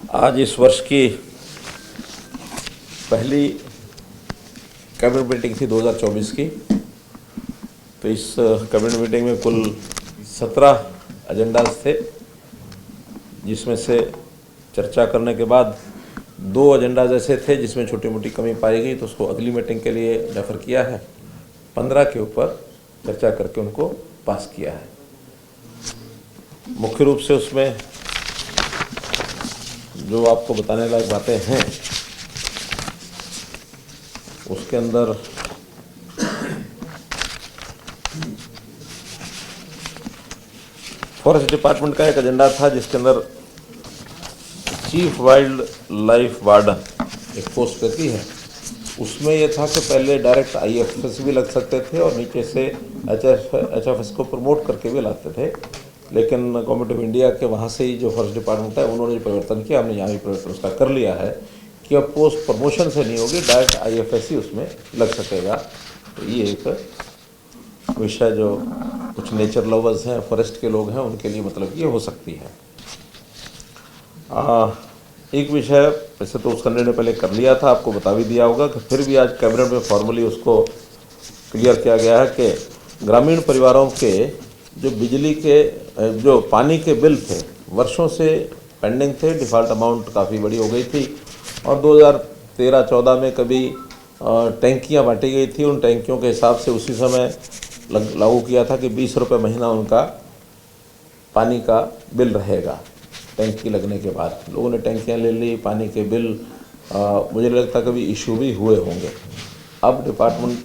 आज इस वर्ष की पहली कैबिनेट मीटिंग थी 2024 की। तो इस कैबिनेट मीटिंग में कुल 17 एजेंडाज थे, जिसमें से चर्चा करने के बाद 2 एजेंडाज ऐसे थे जिसमें छोटी मोटी कमी पाई गई, तो उसको अगली मीटिंग के लिए रेफर किया है। 15 के ऊपर चर्चा करके उनको पास किया है। मुख्य रूप से उसमें जो आपको बताने लायक बातें हैं, उसके अंदर फॉरेस्ट डिपार्टमेंट का एक एजेंडा था, जिसके अंदर चीफ वाइल्ड लाइफ वार्डन एक पोस्ट रहती है। उसमें यह था कि पहले डायरेक्ट IFS भी लग सकते थे और नीचे से HFS को प्रमोट करके भी लाते थे, लेकिन गवर्नमेंट ऑफ इंडिया के वहाँ से ही जो फॉरेस्ट डिपार्टमेंट है उन्होंने जो परिवर्तन किया, हमने यहाँ भी परिवर्तन उसका कर लिया है कि अब पोस्ट प्रमोशन से नहीं होगी, डायरेक्ट IFS ही उसमें लग सकेगा। तो ये एक विषय जो कुछ नेचर लवर्स हैं, फॉरेस्ट के लोग हैं, उनके लिए मतलब ये हो सकती है। एक विषय वैसे तो उसका निर्णय पहले कर लिया था, आपको बता भी दिया होगा कि फिर भी आज कैबिनेट में फॉर्मली उसको क्लियर किया गया है कि ग्रामीण परिवारों के जो बिजली के जो पानी के बिल थे, वर्षों से पेंडिंग थे, डिफ़ॉल्ट अमाउंट काफ़ी बड़ी हो गई थी और 2013-14 में कभी टैंकियाँ बांटी गई थी। उन टैंकियों के हिसाब से उसी समय लागू किया था कि 20 रुपये महीना उनका पानी का बिल रहेगा। टैंकी लगने के बाद लोगों ने टैंकियाँ ले ली, पानी के बिल मुझे लगता कभी इशू भी हुए होंगे। अब डिपार्टमेंट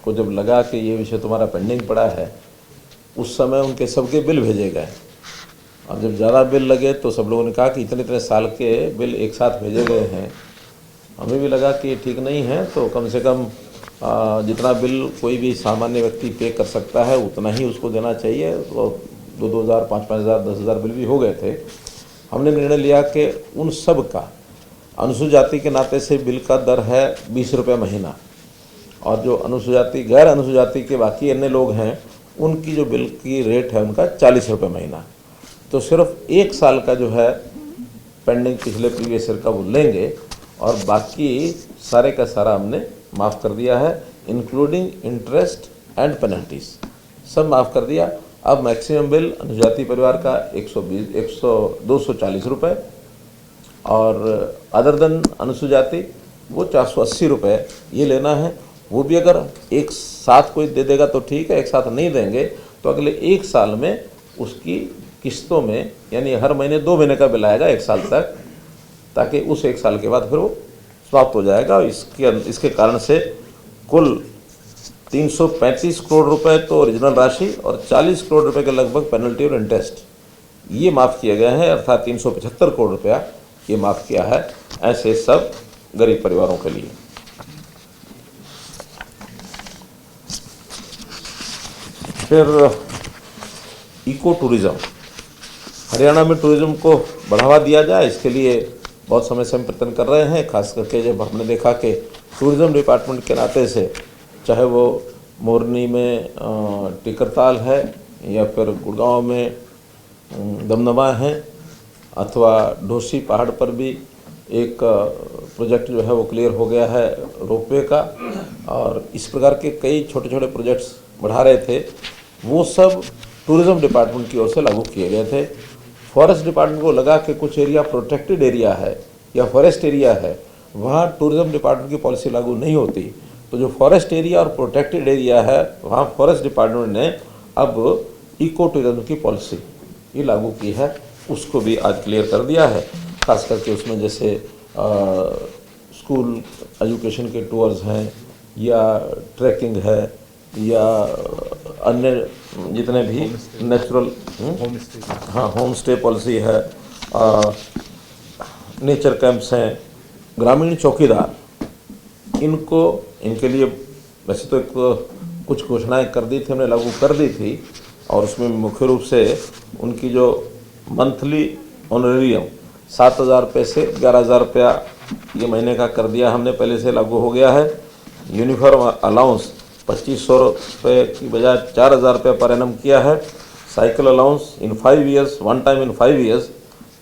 को जब लगा कि ये विषय तुम्हारा पेंडिंग पड़ा है, उस समय उनके सबके बिल भेजे गए। अब जब ज़्यादा बिल लगे तो सब लोगों ने कहा कि इतने साल के बिल एक साथ भेजे गए हैं, हमें भी लगा कि ये ठीक नहीं है, तो कम से कम जितना बिल कोई भी सामान्य व्यक्ति पे कर सकता है उतना ही उसको देना चाहिए। तो 2,000, 5,000, 10,000 बिल भी हो गए थे। हमने निर्णय लिया कि उन सब का अनुसूचित जाति के नाते से बिल का दर है 20 रुपये महीना, और जो अनुसूचित जाति, गैर अनुसूचित जाति के बाकी अन्य लोग हैं, उनकी जो बिल की रेट है उनका 40 रुपये महीना। तो सिर्फ 1 साल का जो है पेंडिंग पिछले प्रीवियस ईयर का वो लेंगे और बाकी सारे का सारा हमने माफ़ कर दिया है, इंक्लूडिंग इंटरेस्ट एंड पेनल्टीज सब माफ़ कर दिया। अब मैक्सिमम बिल अनुजाति परिवार का 240 रुपये और अदर देन अनुसूचित जाति वो 480 रुपये ये लेना है। वो भी अगर एक साथ कोई दे देगा तो ठीक है, एक साथ नहीं देंगे तो अगले 1 साल में उसकी किस्तों में, यानी हर महीने 2 महीने का बिल आएगा 1 साल तक, ताकि उस 1 साल के बाद फिर वो समाप्त हो जाएगा। इसके कारण से कुल 335 करोड़ रुपए तो ओरिजिनल राशि और 40 करोड़ रुपए के लगभग पेनल्टी और इंटरेस्ट ये माफ़ किए गए हैं, अर्थात 375 करोड़ रुपया ये माफ़ किया है ऐसे सब गरीब परिवारों के लिए। फिर इको टूरिज़्म, हरियाणा में टूरिज़्म को बढ़ावा दिया जाए, इसके लिए बहुत समय से हम प्रयत्न कर रहे हैं। खास करके जब हमने देखा कि टूरिज़्म डिपार्टमेंट के नाते से, चाहे वो मोरनी में टिकरताल है या फिर गुड़गांव में दमदमा है, अथवा ढोसी पहाड़ पर भी एक प्रोजेक्ट जो है वो क्लियर हो गया है रोपवे का, और इस प्रकार के कई छोटे छोटे प्रोजेक्ट्स बढ़ा रहे थे, वो सब टूरिज़्म डिपार्टमेंट की ओर से लागू किए गए थे। फॉरेस्ट डिपार्टमेंट को लगा कि कुछ एरिया प्रोटेक्टेड एरिया है या फॉरेस्ट एरिया है, वहाँ टूरिज़्म डिपार्टमेंट की पॉलिसी लागू नहीं होती, तो जो फॉरेस्ट एरिया और प्रोटेक्टेड एरिया है वहाँ फॉरेस्ट डिपार्टमेंट ने अब इको टूरिज़्म की पॉलिसी ये लागू की है, उसको भी आज क्लियर कर दिया है। खास करके उसमें जैसे स्कूल एजुकेशन के टूर्स हैं या ट्रैकिंग है या अन्य जितने भी नेचुरल होम स्टे पॉलिसी है, नेचर कैंप्स हैं, ग्रामीण चौकीदार, इनके लिए वैसे तो कुछ घोषणाएं कर दी थी, हमने लागू कर दी थी, और उसमें मुख्य रूप से उनकी जो मंथली ऑनरेरियम 7,000 रुपये से 11,000 रुपया ये महीने का कर दिया हमने, पहले से लागू हो गया है। यूनिफॉर्म अलाउंस 2,500 रुपये की बजाय 4,000 रुपये पर एनम किया है। Cycle allowance in 5 years, one time in 5 years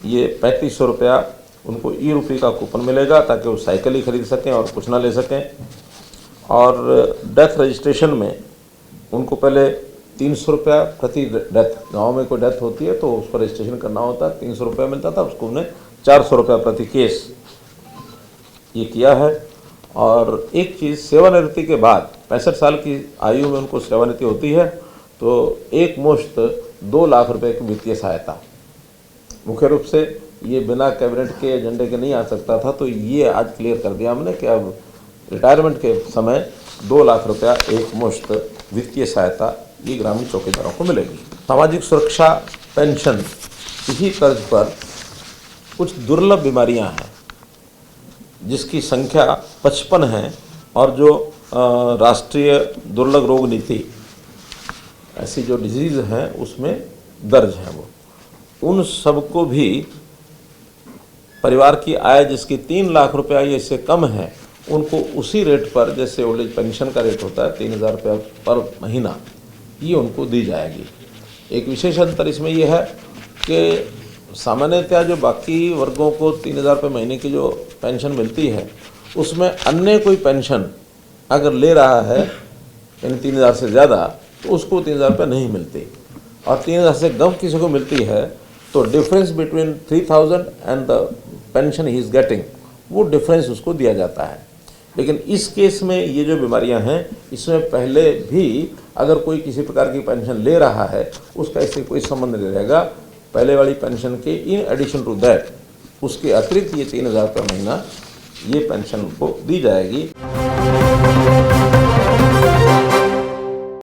ये 3,500 रुपया उनको ₹E का कूपन मिलेगा ताकि वो साइकिल ही खरीद सकें और कुछ ना ले सकें। और डेथ रजिस्ट्रेशन में उनको पहले ₹300 प्रति डेथ, गांव में कोई डेथ होती है तो उसको रजिस्ट्रेशन करना होता है, ₹300 मिलता था, उसको उन्हें ₹400 प्रति केस ये किया है। और एक चीज़, सेवानिवृत्ति के बाद 65 साल की आयु में उनको सेवानिवृत्ति होती है तो एक मुश्त ₹2 लाख की वित्तीय सहायता। मुख्य रूप से ये बिना कैबिनेट के एजेंडे के नहीं आ सकता था, तो ये आज क्लियर कर दिया हमने कि अब रिटायरमेंट के समय ₹2 लाख एक मुश्त वित्तीय सहायता ये ग्रामीण चौकीदारों को मिलेगी। सामाजिक सुरक्षा पेंशन, इसी तर्ज पर कुछ दुर्लभ बीमारियां हैं जिसकी संख्या 55 है और जो राष्ट्रीय दुर्लभ रोग नीति ऐसी जो डिजीज़ हैं उसमें दर्ज हैं, वो उन सबको भी परिवार की आय जिसकी ₹3 लाख या इससे कम है उनको उसी रेट पर, जैसे ओल्ड एज पेंशन का रेट होता है ₹3000 पर महीना, ये उनको दी जाएगी। एक विशेष अंतर इसमें यह है कि सामान्यतः जो बाकी वर्गों को ₹3000 महीने की जो पेंशन मिलती है उसमें अन्य कोई पेंशन अगर ले रहा है यानी 3000 से ज़्यादा तो उसको ₹3000 नहीं मिलती, और 3000 से कम किसी को मिलती है तो difference between 3000 and the pension he is getting, वो डिफरेंस उसको दिया जाता है। लेकिन इस केस में ये जो बीमारियां हैं इसमें पहले भी अगर कोई किसी प्रकार की पेंशन ले रहा है उसका इससे कोई संबंध नहीं रहेगा। पहले वाली पेंशन के इन एडिशन टू दैट उसके अतिरिक्त ये ₹3000 महीना ये पेंशन उनको दी जाएगी।